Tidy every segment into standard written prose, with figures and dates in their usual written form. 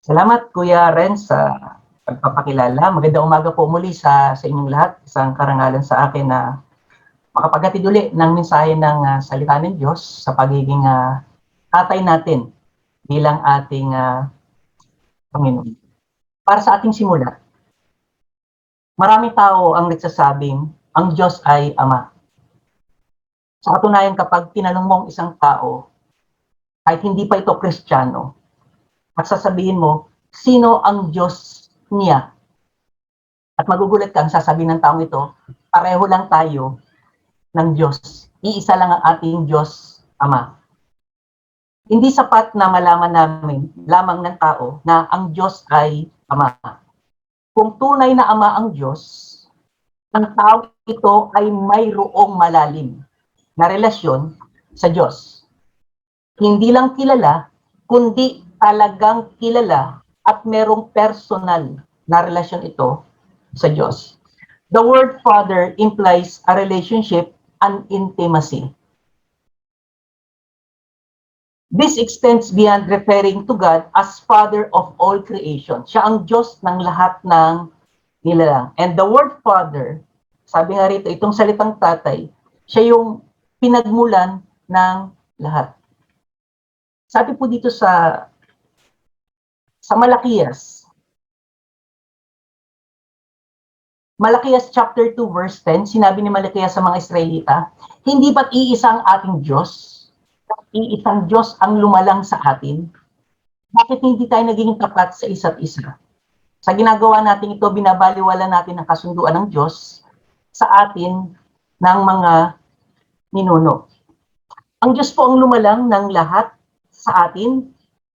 Salamat Kuya Ren sa pagpapakilala. Magandang umaga po muli sa inyong lahat. Isang karangalan sa akin na makapaghatid uli ng mensahe ng salita ng Diyos sa pagiging tatay natin bilang ating Panginoon. Para sa ating simula, maraming tao ang nagsasabing ang Diyos ay Ama. Sa katunayan, kapag tinanong mo ang isang tao, kahit hindi pa ito Kristiyano, at sasabihin mo, sino ang Diyos niya? At magugulat kang sasabihin ng taong ito, pareho lang tayo ng Diyos. Iisa lang ang ating Diyos, Ama. Hindi sapat na malaman namin lamang ng tao na ang Diyos ay Ama. Kung tunay na Ama ang Diyos, ang tao ito ay mayroong malalim na relasyon sa Diyos. Hindi lang kilala, kundi talagang kilala at merong personal na relasyon ito sa Diyos. The word Father implies a relationship and intimacy. This extends beyond referring to God as Father of all creation. Siya ang Diyos ng lahat ng nilalang. And the word Father, sabi nga rito, itong salitang tatay, siya yung pinagmulan ng lahat. Sabi po dito sa Malakiyas chapter 2 verse 10, sinabi ni Malakiyas sa mga Israelita, hindi ba't iisa ang ating Diyos? Iisang Diyos ang lumalang sa atin? Bakit hindi tayo naging tapat sa isa't isa? Sa ginagawa natin ito, binabaliwala natin ang kasunduan ng Diyos sa atin ng mga ninuno. Ang Diyos po ang lumalang ng lahat sa atin.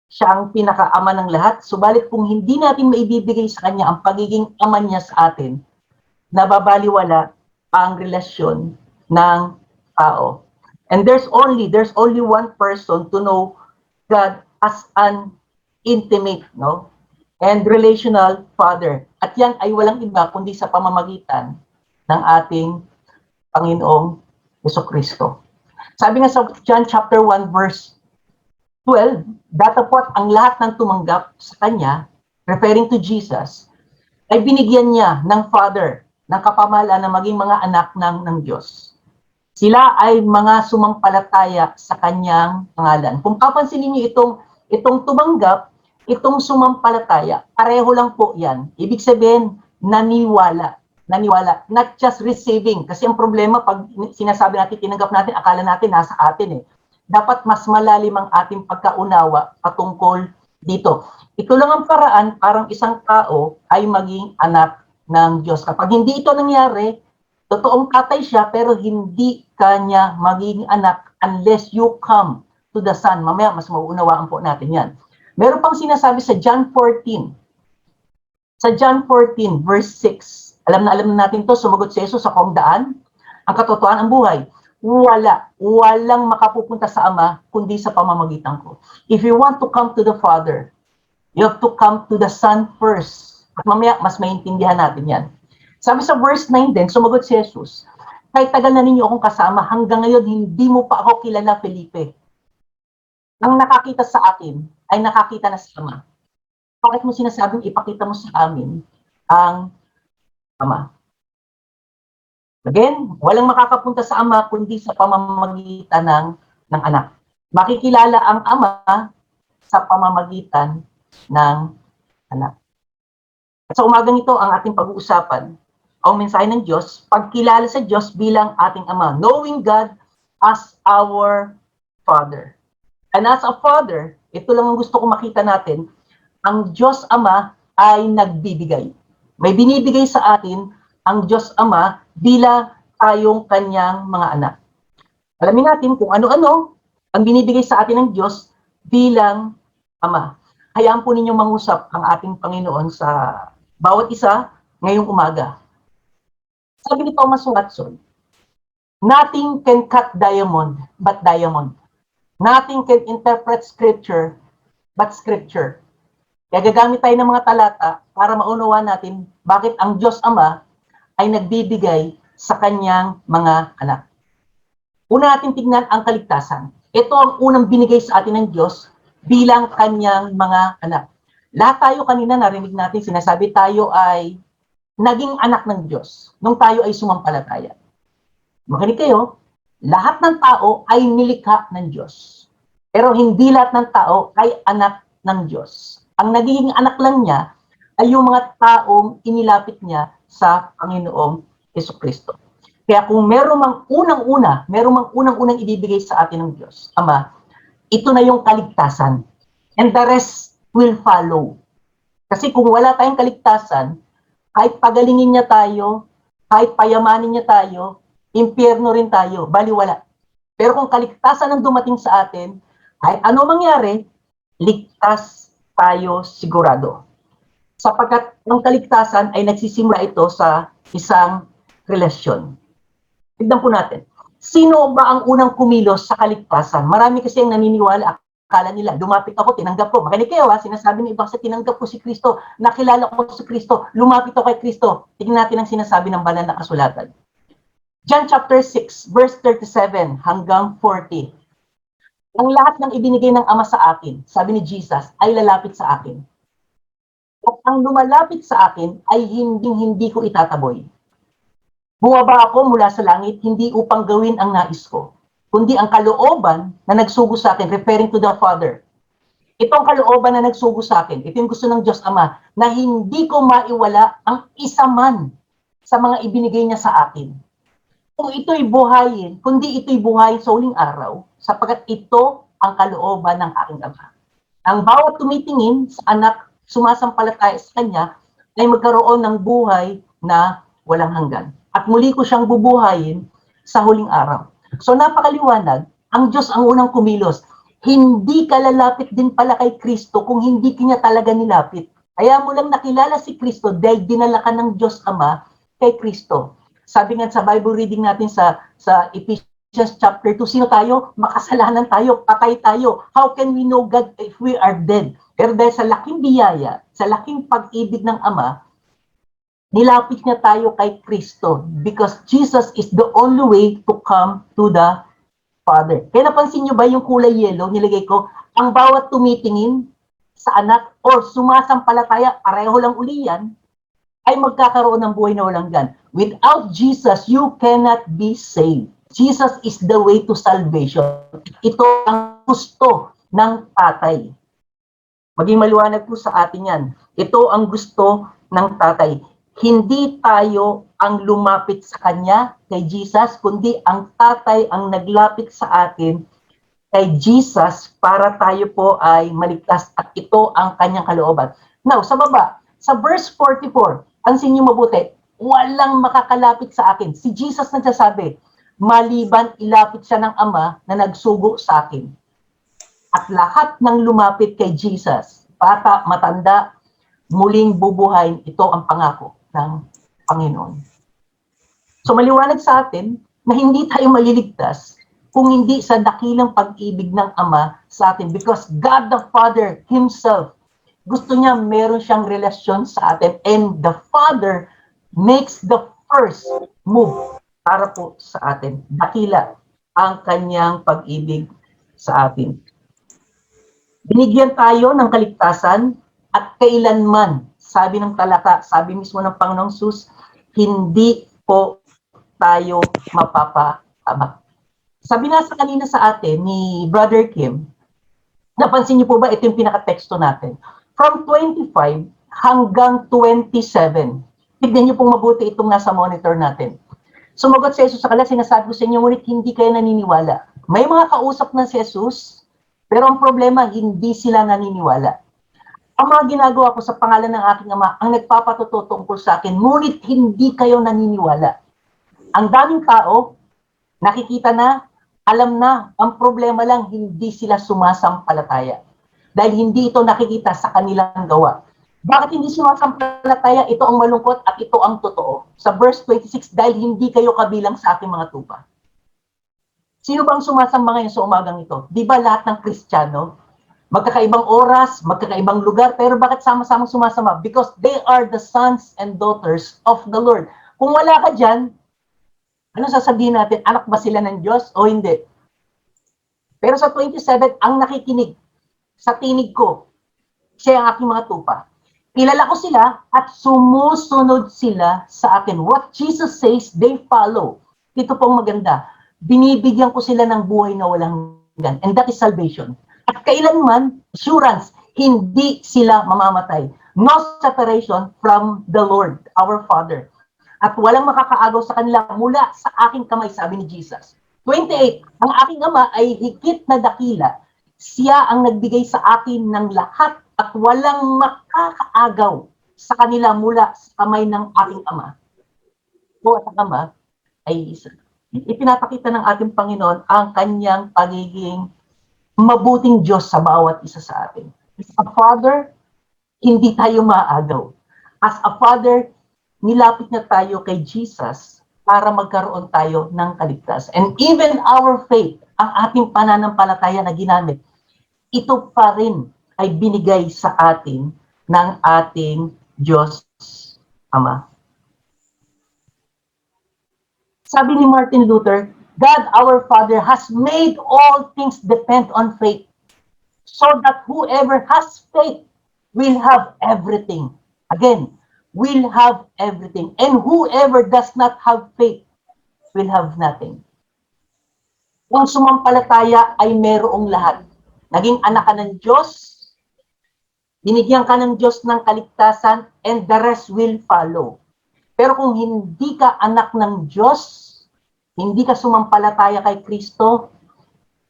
Siya ang pinakaama ng lahat. Subalit kung hindi natin maibibigay sa Kanya ang pagiging ama niya sa atin, nababaliwala ang relasyon ng tao. And there's only one person to know God as an intimate, and relational Father. At yan ay walang iba kundi sa pamamagitan ng ating Panginoong Jesucristo. Sabi nga sa John chapter 1 verse 12, datapot ang lahat ng tumanggap sa Kanya, referring to Jesus, ay binigyan niya ng Father, ng kapamahalaan na maging mga anak ng Diyos. Sila ay mga sumampalataya sa Kanyang pangalan. Kung papansinin niyo itong tumanggap, itong sumampalataya, pareho lang po yan. Ibig sabihin, naniwala, not just receiving. Kasi ang problema, pag sinasabi natin, tinanggap natin, akala natin nasa atin dapat mas malalim ang ating pagkaunawa patungkol dito. Ito lang ang paraan parang isang tao ay maging anak ng Diyos. Kapag hindi ito nangyari, totoong tatay siya pero hindi kanya maging anak unless you come to the Son. Mamaya mas mauunawaan po natin yan. Meron pang sinasabi sa John 14. Sa John 14 verse 6. Alam na natin to, sumagot si Jesus sa kung daan, ang katotohanan, ang buhay. Walang makapupunta sa Ama kundi sa pamamagitan ko. If you want to come to the Father, you have to come to the Son first. At mamaya, mas maintindihan natin yan. Sabi sa verse 9 din, sumagot si Jesus, kahit tagal na ninyo akong kasama, hanggang ngayon hindi mo pa ako kilala, Felipe. Ang nakakita sa akin ay nakakita na sa Ama. Bakit mo sinasabing ipakita mo sa amin ang Ama? Again, walang makakapunta sa Ama kundi sa pamamagitan ng anak. Makikilala ang Ama sa pamamagitan ng anak. At sa umagang ito, ang ating pag-uusapan, ang mensahe ng Diyos, pagkilala sa Diyos bilang ating Ama. Knowing God as our Father. And as a Father, ito lang ang gusto ko makita natin, ang Diyos Ama ay nagbibigay. May binibigay sa atin ang Diyos Ama bilang tayong kanyang mga anak. Alamin natin kung ano-ano ang binibigay sa atin ng Diyos bilang Ama. Hayaan po ninyong mangusap ang ating Panginoon sa bawat isa ngayong umaga. Sabi ni Thomas Watson, nothing can cut diamond but diamond. Nothing can interpret Scripture but Scripture. Kaya gagamit tayo ng mga talata para maunawaan natin bakit ang Diyos Ama ay nagbibigay sa kanyang mga anak. Una natin tignan ang kaligtasan. Ito ang unang binigay sa atin ng Diyos bilang kanyang mga anak. Lahat tayo kanina narinig natin, sinasabi tayo ay naging anak ng Diyos nung tayo ay sumampalataya. Makinig kayo, lahat ng tao ay nilikha ng Diyos. Pero hindi lahat ng tao ay anak ng Diyos. Ang nagiging anak lang niya ay yung mga taong inilapit niya sa Panginoong Jesucristo. Kaya kung meron mang unang-unang ibibigay sa atin ng Diyos, Ama, ito na yung kaligtasan. And the rest will follow. Kasi kung wala tayong kaligtasan, kahit pagalingin niya tayo, kahit payamanin niya tayo, impyerno rin tayo, baliwala. Pero kung kaligtasan ang dumating sa atin, kahit ano mangyari, ligtas tayo sigurado. Sapagkat ang kaligtasan ay nagsisimula ito sa isang relasyon. Tignan po natin. Sino ba ang unang kumilos sa kaligtasan? Marami kasi ang naniniwala, akala nila, lumapit ako, tinanggap ko. Makinig kayo ha, sinasabi ng iba sa tinanggap ko si Kristo, nakilala ko si Kristo, lumapit ako kay Kristo. Tingnan natin ang sinasabi ng banal na kasulatan. John chapter 6, verse 37 hanggang 40. Ang lahat ng ibinigay ng Ama sa akin, sabi ni Jesus, ay lalapit sa akin. At ang lumalapit sa akin ay hindi ko itataboy. Bumaba ako mula sa langit, hindi upang gawin ang nais ko, kundi ang kalooban na nagsugo sa akin, referring to the Father. Itong kalooban na nagsugo sa akin, ito yung gusto ng Diyos Ama, na hindi ko maiwala ang isa man sa mga ibinigay niya sa akin. Kung ito'y buhayin, kundi ito'y buhayin sa huling araw, sapagkat ito ang kalooban ng aking Ama. Ang bawat tumitingin sa anak, sumasampalataya sa Kanya, ay magkaroon ng buhay na walang hanggan. At muli ko siyang bubuhayin sa huling araw. So napakaliwanag, ang Diyos ang unang kumilos. Hindi ka lalapit din pala kay Kristo kung hindi kanya talaga nilapit. Kaya mo lang nakilala si Kristo dahil dinala ka ng Diyos Ama kay Kristo. Sabi nga sa Bible reading natin sa Ephesians chapter 2, sino tayo? Makasalanan tayo, patay tayo. How can we know God if we are dead? Pero dahil sa laking biyaya, sa laking pag-ibig ng Ama, nilapit niya tayo kay Kristo because Jesus is the only way to come to the Father. Kaya napansin niyo ba yung kulay yellow, nilagay ko, ang bawat tumitingin sa anak or sumasampalataya, pareho lang uli yan, ay magkakaroon ng buhay na walang hanggan. Without Jesus, you cannot be saved. Jesus is the way to salvation. Ito ang gusto ng Tatay. Maging maliwanag po sa atin yan. Ito ang gusto ng Tatay. Hindi tayo ang lumapit sa Kanya, kay Jesus, kundi ang Tatay ang naglapit sa atin kay Jesus para tayo po ay maligtas at ito ang Kanyang kalooban. Now, sa baba, sa verse 44, pansin niyo mabuti, walang makakalapit sa akin. Si Jesus nagsasabi, maliban ilapit siya ng Ama na nagsugo sa akin. At lahat ng lumapit kay Jesus, bata, matanda, muling bubuhayin, ito ang pangako ng Panginoon. So maliwanag sa atin na hindi tayo maliligtas kung hindi sa dakilang pag-ibig ng Ama sa atin because God the Father Himself, gusto niya meron siyang relasyon sa atin and the Father makes the first move para po sa atin. Dakila ang kanyang pag-ibig sa atin. Binigyan tayo ng kaligtasan at kailanman, sabi ng talata, sabi mismo ng Panginoong Sus, hindi po tayo mapapahamak. Sabi nga sa kanina sa atin ni Brother Kim, napansin niyo po ba ito yung pinaka-teksto natin? From 25 hanggang 27. Tignan niyo pong mabuti itong nasa monitor natin. Sumagot si Jesus sa kanila, sinasabi ko sa inyo, ngunit hindi kayo naniniwala. May mga kausap na si Jesus, pero ang problema, hindi sila naniniwala. Ang mga ginagawa ko sa pangalan ng aking Ama, ang nagpapatuto tungkol sa akin, ngunit hindi kayo naniniwala. Ang daming tao, nakikita na, alam na, ang problema lang, hindi sila sumasampalataya. Dahil hindi ito nakikita sa kanilang gawa. Bakit hindi sumasampalataya? Ito ang malungkot at ito ang totoo. Sa verse 26, dahil hindi kayo kabilang sa aking mga tupa. Sino bang sumasamba ngayon sa umagang ito? Di ba lahat ng Kristiyano? Magkakaibang oras, magkakaibang lugar, pero bakit sama-samang sumasama? Because they are the sons and daughters of the Lord. Kung wala ka dyan, ano sasabihin natin? Anak ba sila ng Diyos o hindi? Pero sa 27, ang nakikinig sa tinig ko, Siya ang aking mga tupa. Kilala ko sila at sumusunod sila sa akin. What Jesus says, they follow. Ito pong maganda. Binibigyan ko sila ng buhay na walang hanggan. And that is salvation. At kailanman, assurance, hindi sila mamamatay. No separation from the Lord, our Father. At walang makakaagaw sa kanila mula sa aking kamay, sabi ni Jesus. 28, ang aking ama ay higit na dakila. Siya ang nagbigay sa akin ng lahat at walang makakaagaw sa kanila mula sa kamay ng aking ama. O at ang ama ay isa. Ipinapakita ng ating Panginoon ang kanyang pagiging mabuting Diyos sa bawat isa sa atin. As a Father, hindi tayo maagaw. As a Father, nilapit na tayo kay Jesus para magkaroon tayo ng kaligtasan. And even our faith, ang ating pananampalataya na ginamit, ito pa rin ay binigay sa atin ng ating Diyos Ama. Sabi ni Martin Luther, God our Father has made all things depend on faith, so that whoever has faith will have everything. Again, will have everything. And whoever does not have faith will have nothing. Kung sumampalataya ay merong lahat. Naging anak ka ng Diyos, binigyan ka ng Diyos ng kaligtasan, and the rest will follow. Pero kung hindi ka anak ng Diyos, hindi ka sumampalataya kay Kristo,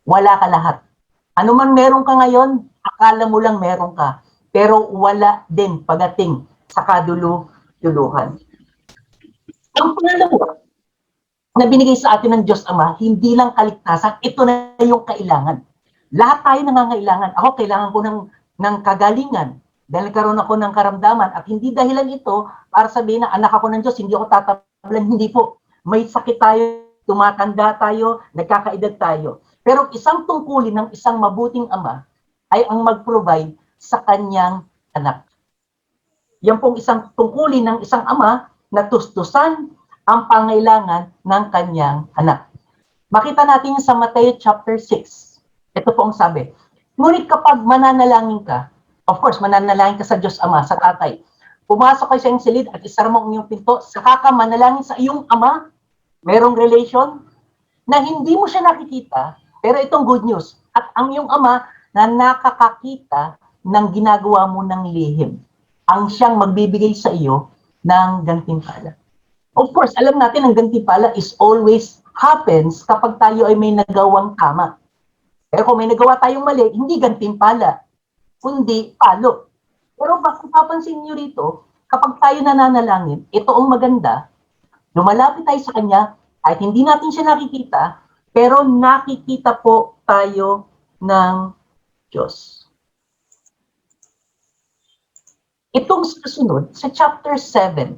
wala ka lahat. Ano man meron ka ngayon, akala mo lang meron ka. Pero wala din pagdating sa kadulu-duluhan. Ang pangalawa na binigay sa atin ng Diyos Ama, hindi lang kaligtasan, ito na yung kailangan. Lahat tayo nangangailangan. Ako, kailangan ko ng kagalingan dahil karoon ako ng karamdaman. At hindi dahilan ito para sabihin na anak ako ng Diyos, hindi ako tatablan. Hindi po. May sakit tayo, tumatanda tayo, nagkakaedad tayo. Pero isang tungkulin ng isang mabuting ama ay ang mag-provide sa kanyang anak. Yan pong isang tungkulin ng isang ama na tustusan ang pangailangan ng kanyang anak. Makita natin sa Matthew chapter 6. Ito po ang sabi. Ngunit kapag mananalangin ka, of course, mananalangin ka sa Diyos Ama, sa Tatay, pumasok kayo sa iyong silid at isara mo ang iyong pinto, saka ka manalangin sa iyong ama, merong relation na hindi mo siya nakikita, pero itong good news, at ang iyong ama na nakakakita ng ginagawa mo ng lihim, ang siyang magbibigay sa iyo ng gantimpala. Of course, alam natin ang gantimpala is always happens kapag tayo ay may nagawang tama. Pero kung may nagawa tayong mali, hindi gantimpala, kundi palo. Pero bakit papansin niyo rito, kapag tayo nananalangin, ito ang maganda, lumalapit tayo sa Kanya, kahit hindi natin siya nakikita, pero nakikita po tayo ng Diyos. Itong susunod, sa chapter 7,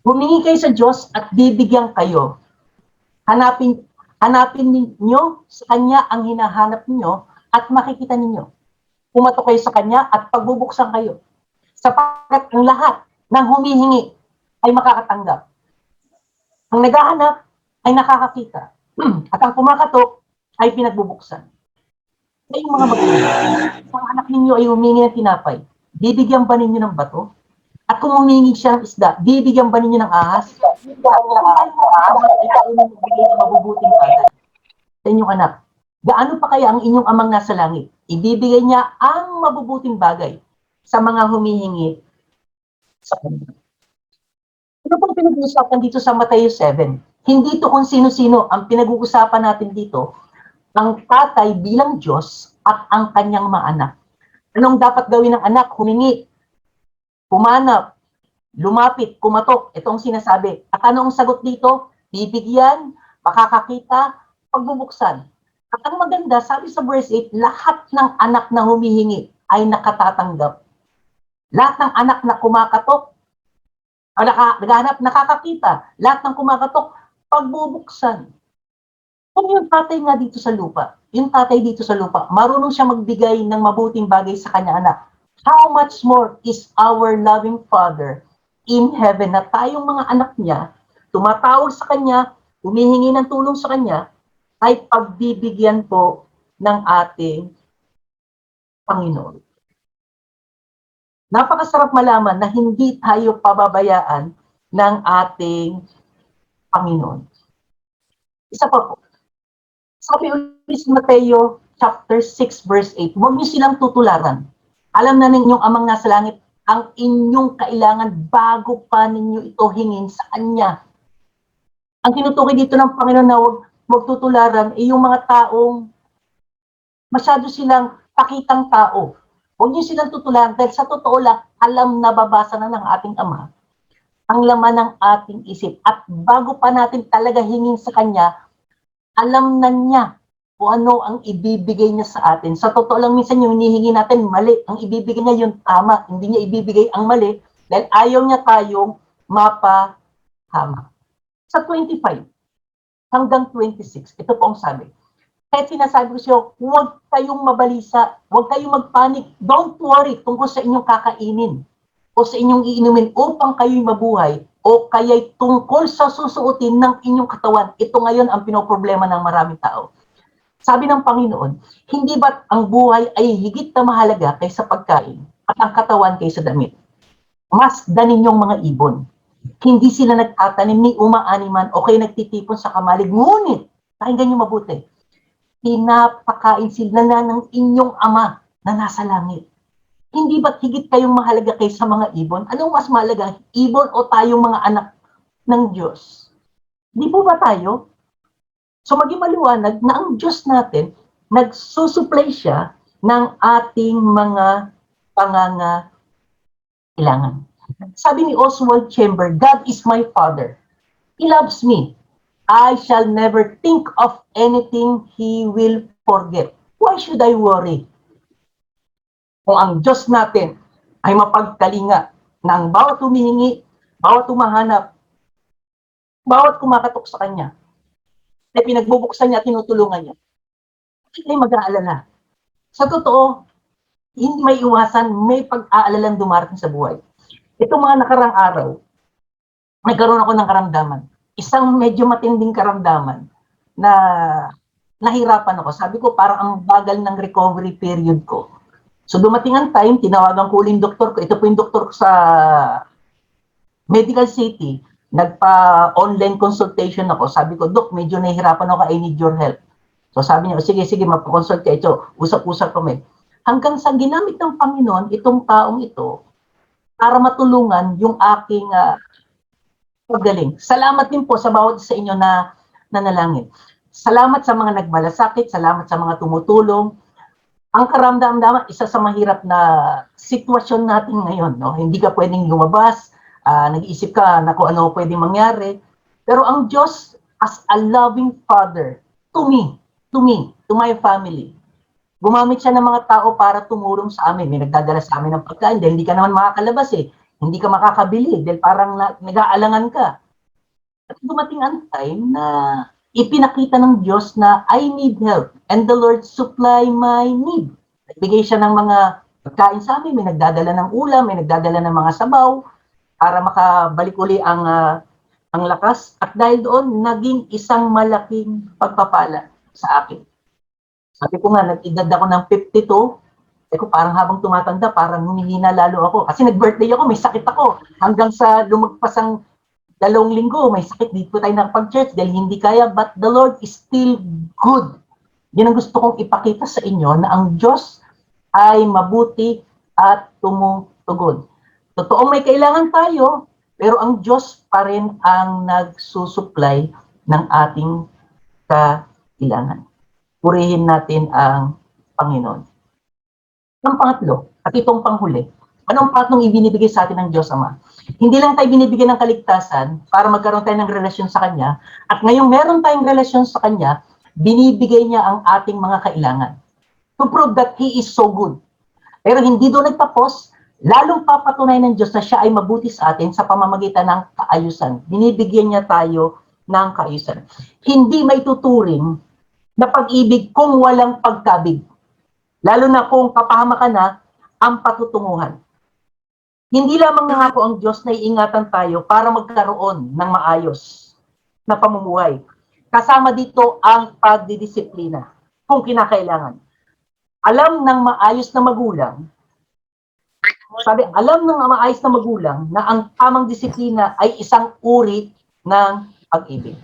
humingi kayo sa Diyos at bibigyan kayo. Hanapin ninyo sa Kanya ang hinahanap ninyo at makikita ninyo. Pumatok kayo sa Kanya at pagbubuksan kayo. Sapagkat ang lahat ng humihingi ay makakatanggap. Ang naghahanap ay nakakakita. At ang kumakatok ay pinagbubuksan. Kayong mga magulang, kung anak ninyo ay humingi ng tinapay, bibigyan ba ninyo ng bato? At kung humingi siya ng isda, bibigyan ba ninyo ng ahas? Ikaw ang magbigay ng mabubuting bagay sa inyong anak. Gaano pa kaya ang inyong amang nasa langit? Ibibigay niya ang mabubuting bagay sa mga humihingi sa kanya. Ano pong pinag-uusapan dito sa Matthew 7? Hindi ito kung sino-sino. Ang pinag-uusapan natin dito, ang tatay bilang Diyos at ang kanyang mga anak. Anong dapat gawin ng anak? Humingi, pumanap, lumapit, kumatok. Ito ang sinasabi. At anong sagot dito? Bibigyan, makakakita, pagbubuksan. At ang maganda, sabi sa verse 8, lahat ng anak na humihingi ay nakatatanggap. Lahat ng anak na kumakatok, naghahanap, nakakakita. Lahat ng kumakatok, pagbubuksan. Kung yung tatay nga dito sa lupa, yung tatay dito sa lupa, marunong siya magbigay ng mabuting bagay sa kanya anak. How much more is our loving Father in heaven na tayong mga anak niya, tumatawag sa kanya, humihingi ng tulong sa kanya, ay pagbibigyan po ng ating Panginoon. Napakasarap malaman na hindi tayo pababayaan ng ating Panginoon. Isa pa po, sabi ulit sa Mateo chapter 6 verse 8, huwag niyo silang tutularan. Alam na ninyong amang nasa langit ang inyong kailangan bago pa ninyo ito hingin sa Kanya. Ang tinutukoy dito ng Panginoon na huwag tutularan ay yung mga taong masyado silang pakitang tao. Huwag niyo silang tutularan dahil sa totoo lang, alam na babasa na ng ating Ama ang laman ng ating isip. At bago pa natin talaga hingin sa Kanya, alam na niya kung ano ang ibibigay niya sa atin. Sa totoo lang, minsan yung hinihingi natin, mali. Ang ibibigay niya yung tama. Hindi niya ibibigay ang mali dahil ayaw niya tayong mapahama. Sa 25 hanggang 26, ito po ang sabi. Kahit sinasabi ko siya, huwag kayong mabalisa, huwag kayong magpanik, don't worry tungkol sa inyong kakainin o sa inyong iinumin upang kayo'y mabuhay o kaya'y tungkol sa susuotin ng inyong katawan. Ito ngayon ang pinoproblema ng maraming tao. Sabi ng Panginoon, hindi ba't ang buhay ay higit na mahalaga kaysa pagkain at ang katawan kaysa damit? Masdan ninyong mga ibon. Hindi sila nagtatanim ni umaaniman o kayo nagtitipon sa kamalig. Ngunit, pakinggan niyo mabuti, pinapakain sila na ng inyong Ama na nasa langit. Hindi ba't higit kayong mahalaga kaysa mga ibon? Anong mas mahalaga, ibon o tayong mga anak ng Diyos? Di po ba tayo? So maging maliwanag na ang Diyos natin, nagsusupply siya ng ating mga pangangailangan. Sabi ni Oswald Chamber, God is my Father. He loves me. I shall never think of anything He will forget. Why should I worry? Kung ang Diyos natin ay mapagkalinga na ang bawat humihingi, bawat humahanap, bawat kumakatok sa Kanya, ay pinagbubuksan niya at tinutulungan niya, hindi mag-aalala. Sa totoo, hindi may iwasan, may pag-aalalang dumarating sa buhay. Itong mga nakarang araw, nagkaroon ako ng karamdaman. Isang medyo matinding karamdaman na nahirapan ako. Sabi ko, parang ang bagal ng recovery period ko. So dumating ang time, tinawagan ko ulit yung doktor ko. Ito po yung doktor ko sa Medical City. Nagpa-online consultation ako. Sabi ko, Dok, medyo nahihirapan ako. I need your help. So sabi niya, sige, magpa-consult ka. Ito, usap-usap kami. Hanggang sa ginamit ng Panginoon, itong taong ito, para matulungan yung aking paggaling. Salamat din po sa bawat sa inyo na nanalangin. Salamat sa mga nagmalasakit, salamat sa mga tumutulong. Ang karamdaman, isa sa mahirap na sitwasyon natin ngayon, no? Hindi ka pwedeng lumabas, nag-iisip ka na kung ano pwedeng mangyari. Pero ang Diyos, as a loving Father, to me, to my family, gumamit siya ng mga tao para tumulong sa amin. May nagdadala sa amin ng pagkain dahil hindi ka naman makakalabas eh. Hindi ka makakabili dahil parang nag-aalangan ka. At dumating ang time na ipinakita ng Diyos na I need help and the Lord supply my need. Nagbigay siya ng mga pagkain sa amin, may nagdadala ng ulam, may nagdadala ng mga sabaw para makabalik uli ang lakas. At dahil doon, naging isang malaking pagpapala sa akin. Sabi ko nga, nag-edad ako ng 52, ko parang habang tumatanda, parang humihina lalo ako. Kasi nag-birthday ako, may sakit ako. Hanggang sa lumagpas ang 2 linggo, may sakit, dito tayo nakapag-church dahil hindi kaya, but the Lord is still good. Yan ang gusto kong ipakita sa inyo na ang Diyos ay mabuti at tumutugod. Totoo may kailangan tayo, pero ang Diyos pa rin ang nagsusupply ng ating kailangan. Purihin natin ang Panginoon. Ang pangatlo, at itong panghuli, anong patlong ibinibigay sa atin ng Diyos Ama? Hindi lang tayo binibigyan ng kaligtasan para magkaroon tayo ng relasyon sa Kanya, at ngayong meron tayong relasyon sa Kanya, binibigay niya ang ating mga kailangan. To prove that He is so good. Pero hindi doon nagtapos, lalong papatunay ng Diyos na siya ay mabuti sa atin sa pamamagitan ng kaayusan. Binibigyan niya tayo ng kaayusan. Hindi may tuturing na pag-ibig kung walang pagkabig. Lalo na kung kapahamakan na ang patutunguhan. Hindi lamang nangako ang Diyos na iingatan tayo para magkaroon ng maayos na pamumuhay. Kasama dito ang pagdidisiplina kung kinakailangan. Alam ng maayos na magulang Sabi, alam ng maayos na magulang na ang tamang disiplina ay isang uri ng pag-ibig.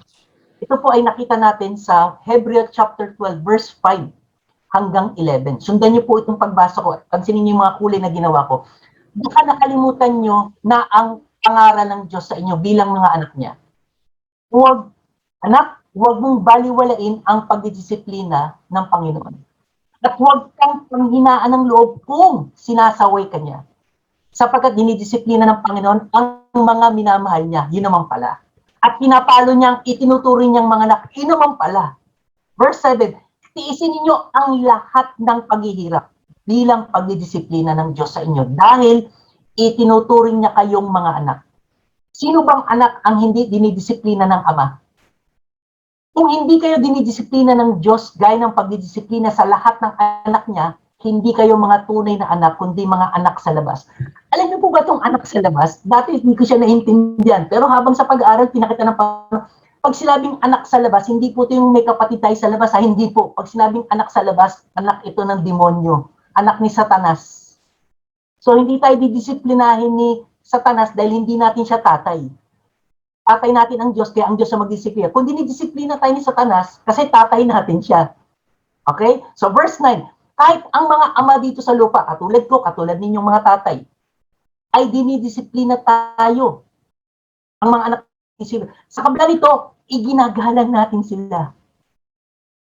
Ito po ay nakita natin sa Hebrew chapter 12 verse 5 hanggang 11. Sundan niyo po itong pagbasa ko at pansinin niyo yung mga kulay na ginawa ko. Baka nakalimutan niyo na ang pangaral ng Diyos sa inyo bilang mga anak niya. Huwag mong baliwalain ang pagdidisiplina ng Panginoon. At huwag kang panghinaan ng loob kung sinasaway ka niya. Sapagkat dinidisiplina ng Panginoon ang mga minamahal niya, yun naman pala. At pinapalo niyang itinuturing niyang mga anak, yun naman pala. Verse 7, tiisin ninyo ang lahat ng paghihirap bilang pagdidisiplina ng Diyos sa inyo dahil itinuturing niya kayong mga anak. Sino bang anak ang hindi dinidisiplina ng Ama? Kung hindi kayo dinidisiplina ng Diyos gaya ng pagdidisiplina sa lahat ng anak niya, hindi kayo mga tunay na anak, kundi mga anak sa labas. Alam niyo po ba itong anak sa labas? Dati hindi ko siya naintindihan. Pero habang sa pag-aaral, pinakita ng pag sinabing anak sa labas, hindi po ito yung may kapatid tayo sa labas. Hindi po. Pag sinabing anak sa labas, anak ito ng demonyo. Anak ni Satanas. So hindi tayo didisiplinahin ni Satanas dahil hindi natin siya tatay. Tatay natin ang Diyos, kaya ang Diyos ang magdisiplina. Kung dinidisiplina tayo ni Satanas, kasi tatay natin siya. Okay? So verse 9, kahit ang mga ama dito sa lupa, katulad ko, katulad ninyong mga tatay, ay dinidisiplina tayo. Ang mga anak, sa kabila nito, iginagalang natin sila.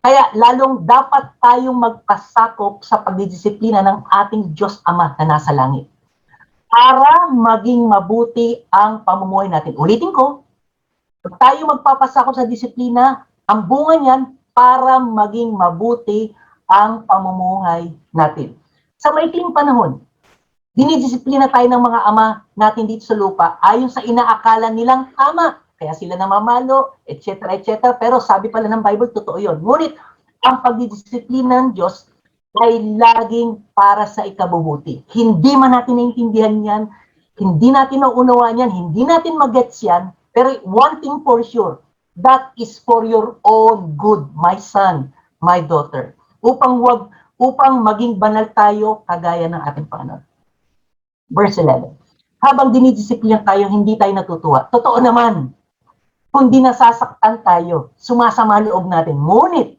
Kaya lalong dapat tayong magpasakop sa pagdidisiplina ng ating Diyos Ama na nasa langit. Para maging mabuti ang pamumuhay natin. Ulitin ko, pag tayo magpapasakop sa disiplina, ang bunga niyan para maging mabuti ang pamumuhay natin. Sa maikling panahon, dinidisiplina tayo ng mga ama natin dito sa lupa ayon sa inaakala nilang tama. Kaya sila namamalo, etc. etc. Pero sabi pala ng Bible, totoo yun. Ngunit ang pagdidisiplina ng Diyos ay laging para sa ikabubuti. Hindi man natin naiintindihan yan, hindi natin naunawaan yan, hindi natin magets yan, pero one thing for sure, that is for your own good, my son, my daughter. Upang maging banal tayo kagaya ng ating Panginoon. Verse 11. Habang dinidisiplina tayo, hindi tayo natutuwa. Totoo naman, kundi nasasaktan tayo, sumasama loob natin. Ngunit,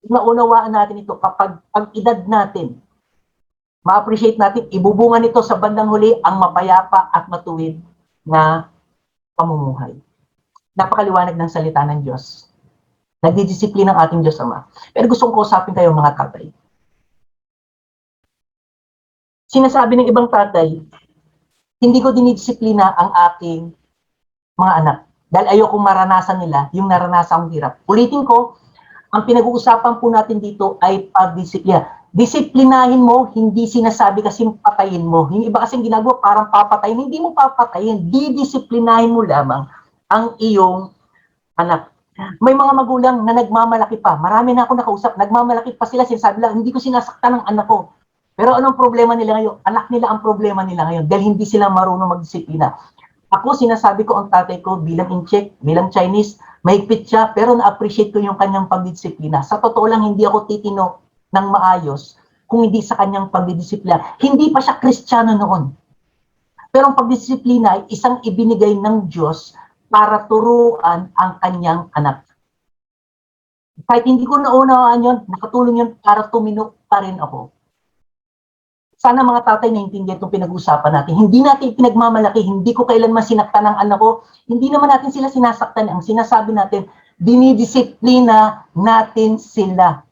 naunawaan natin ito kapag pag-edad natin, ma-appreciate natin, ibubunga nito sa bandang huli ang mapayapa at matuwid na pamumuhay. Napakaliwanag ng salita ng Diyos. Nagdidisiplina ang ating Diyos Ama. Pero gusto kong kausapin kayo mga tatay. Sinasabi ng ibang tatay, hindi ko dinidisiplina ang aking mga anak. Dahil ayokong maranasan nila yung naranasan kong hirap. Ulitin ko, ang pinag-uusapan po natin dito ay pagdisiplina. Disiplinahin mo, hindi sinasabi kasing patayin mo. Yung iba kasing ginagawa, parang papatayin. Hindi mo papatayin. Didisiplinahin mo lamang ang iyong anak. May mga magulang na nagmamalaki pa. Marami na ako nakausap. Nagmamalaki pa sila. Sinasabi lang, hindi ko sinasaktan ng anak ko. Pero anong problema nila ngayon? Anak nila ang problema nila ngayon dahil hindi sila marunong magdisiplina. Ako, sinasabi ko ang tatay ko bilang Incheck, bilang Chinese, mahigpit siya, pero na-appreciate ko yung kanyang pagdidisiplina. Sa totoo lang, hindi ako titino ng maayos kung hindi sa kanyang pagdidisiplina. Hindi pa siya Kristiyano noon. Pero ang pagdidisiplina ay isang ibinigay ng Diyos para turuan ang kanyang anak. Kahit hindi ko naunawaan yun, nakatulong yun para tumino pa rin ako. Sana mga tatay naiintindihan itong pinag-uusapan natin. Hindi natin pinagmamalaki, hindi ko kailanman sinaktan ng anak ko, hindi naman natin sila sinasaktan. Ang sinasabi natin, dinidisiplina natin sila.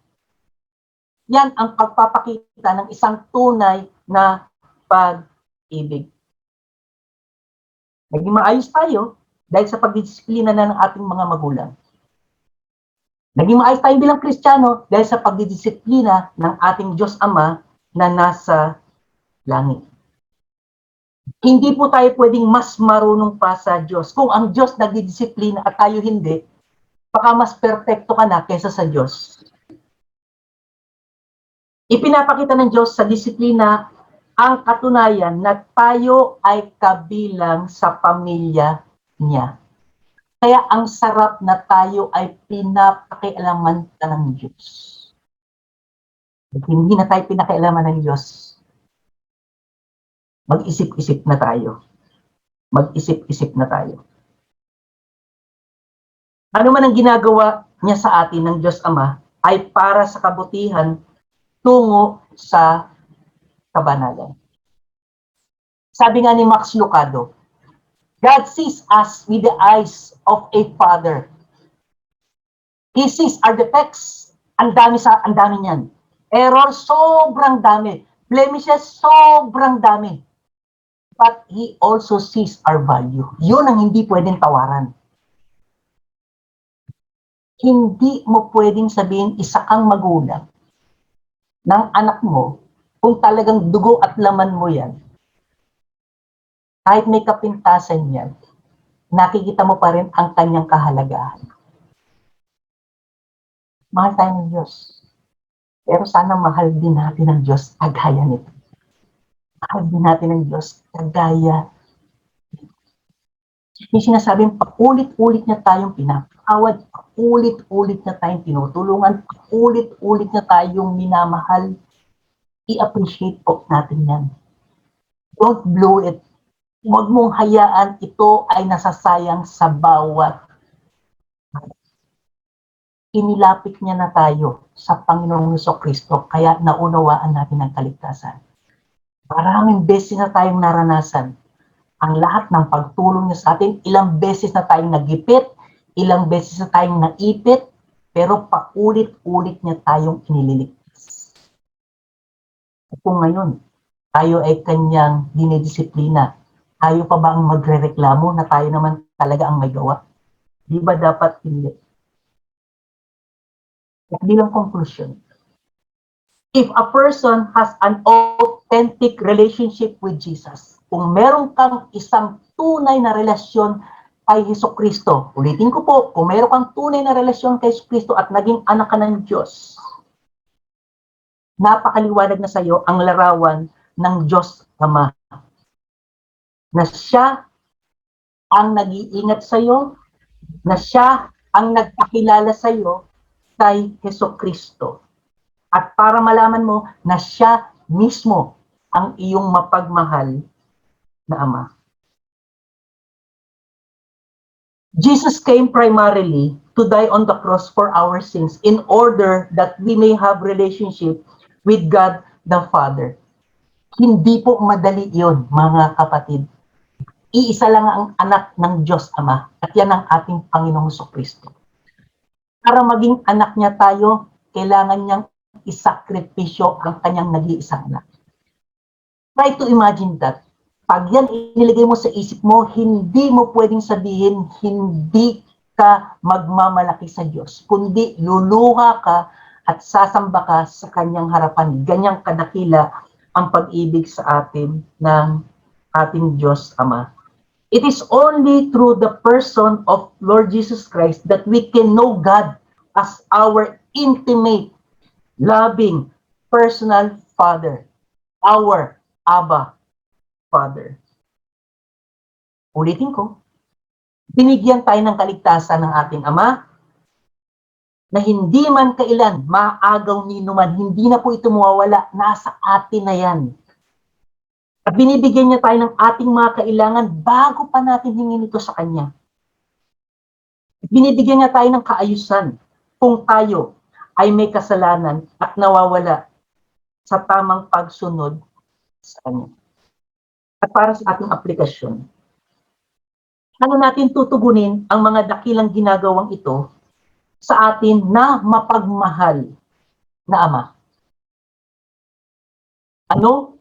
Yan ang pagpapakita ng isang tunay na pag-ibig. Naging maayos tayo dahil sa pagdidisiplina na ng ating mga magulang. Naging maayos tayo bilang Kristiyano dahil sa pagdidisiplina ng ating Diyos Ama na nasa langit. Hindi po tayo pwedeng mas marunong pa sa Diyos. Kung ang Diyos nagdidisiplina at tayo hindi, baka mas perfecto ka na kaysa sa Diyos. Ipinapakita ng Diyos sa disiplina ang katunayan na tayo ay kabilang sa pamilya niya. Kaya ang sarap na tayo ay pinapakialaman ng Diyos. At hindi na tayo pinakialaman ng Diyos. Mag-isip-isip na tayo. Mag-isip-isip na tayo. Ano man ang ginagawa niya sa atin ng Diyos Ama ay para sa kabutihan tungo sa kabanalan. Sabi nga ni Max Lucado, God sees us with the eyes of a father. He sees our defects. Ang dami niyan. Error, sobrang dami. Blemishes, sobrang dami. But He also sees our value. Yun ang hindi pwedeng tawaran. Hindi mo pwedeng sabihin isa kang magulang ng anak mo kung talagang dugo at laman mo yan. Kahit may kapintasan yan, nakikita mo pa rin ang kanyang kahalagahan. Mahal tayo ng Diyos. Pero sana mahal din natin ng Diyos kagaya nito. Mahal din natin ng Diyos kagaya. May sinasabing paulit-ulit na tayong pinapawad, paulit-ulit na tayong tinutulungan, paulit-ulit na tayong minamahal. I-appreciate po natin yan. Don't blow it. Huwag mong hayaan ito ay nasasayang sa bawat. Inilapit niya na tayo sa Panginoong Jesucristo, kaya naunawaan natin ang kaligtasan. Maraming beses na tayong naranasan ang lahat ng pagtulong niya sa atin. Ilang beses na tayong nagipit, ilang beses na tayong naipit, pero paulit-ulit niya tayong inililigtas. Kung ngayon, tayo ay kanyang dinidisiplina, tayo pa ba ang magre-reklamo na tayo naman talaga ang may gawa? Di ba dapat hindi? At bilang conclusion, if a person has an authentic relationship with Jesus, kung meron kang isang tunay na relasyon kay Jesucristo, ulitin ko po, kung meron kang tunay na relasyon kay Jesucristo at naging anak ka ng Diyos, napakaliwanag na sa iyo ang larawan ng Diyos Ama. Na siya ang nag-iingat sa iyo, na siya ang nagpakilala sa iyo kay Jesucristo. At para malaman mo na siya mismo ang iyong mapagmahal na Ama. Jesus came primarily to die on the cross for our sins in order that we may have relationship with God the Father. Hindi po madali yun, mga kapatid. Iisa lang ang anak ng Diyos Ama at yan ang ating Panginoong Jesucristo. Para maging anak niya tayo, kailangan niyang isakripisyo ang kanyang nag-iisang anak. Try to imagine that. Pag yan inilagay mo sa isip mo, hindi mo pwedeng sabihin, hindi ka magmamalaki sa Diyos, kundi luluha ka at sasamba ka sa kanyang harapan. Ganyang kadakila ang pag-ibig sa atin ng ating Diyos Ama. It is only through the person of Lord Jesus Christ that we can know God as our intimate, loving, personal Father, our Abba Father. Ulitin ko, binigyan tayo ng kaligtasan ng ating Ama na hindi man kailan maagaw ni numan, hindi na po ito mawawala, nasa atin na yan. At binibigyan niya tayo ng ating mga kailangan bago pa natin hingin ito sa Kanya. Binibigyan niya tayo ng kaayusan kung tayo ay may kasalanan at nawawala sa tamang pagsunod sa Kanya. At para sa ating aplikasyon, ano natin tutugunin ang mga dakilang ginagawang ito sa atin na mapagmahal na Ama? Ano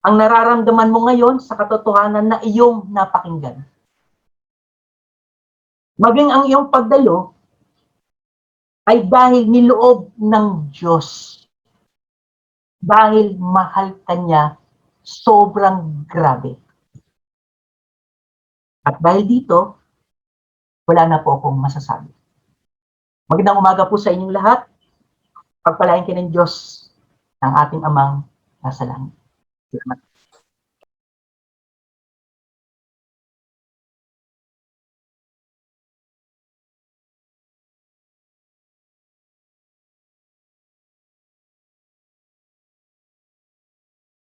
ang nararamdaman mo ngayon sa katotohanan na iyong napakinggan? Maging ang iyong pagdalo ay dahil niloob ng Diyos. Dahil mahal Kanya, sobrang grabe. At dahil dito, wala na po akong masasabi. Magandang umaga po sa inyong lahat. Pagpalain kayo ng Diyos ng ating Amang nasa langit. Salamat.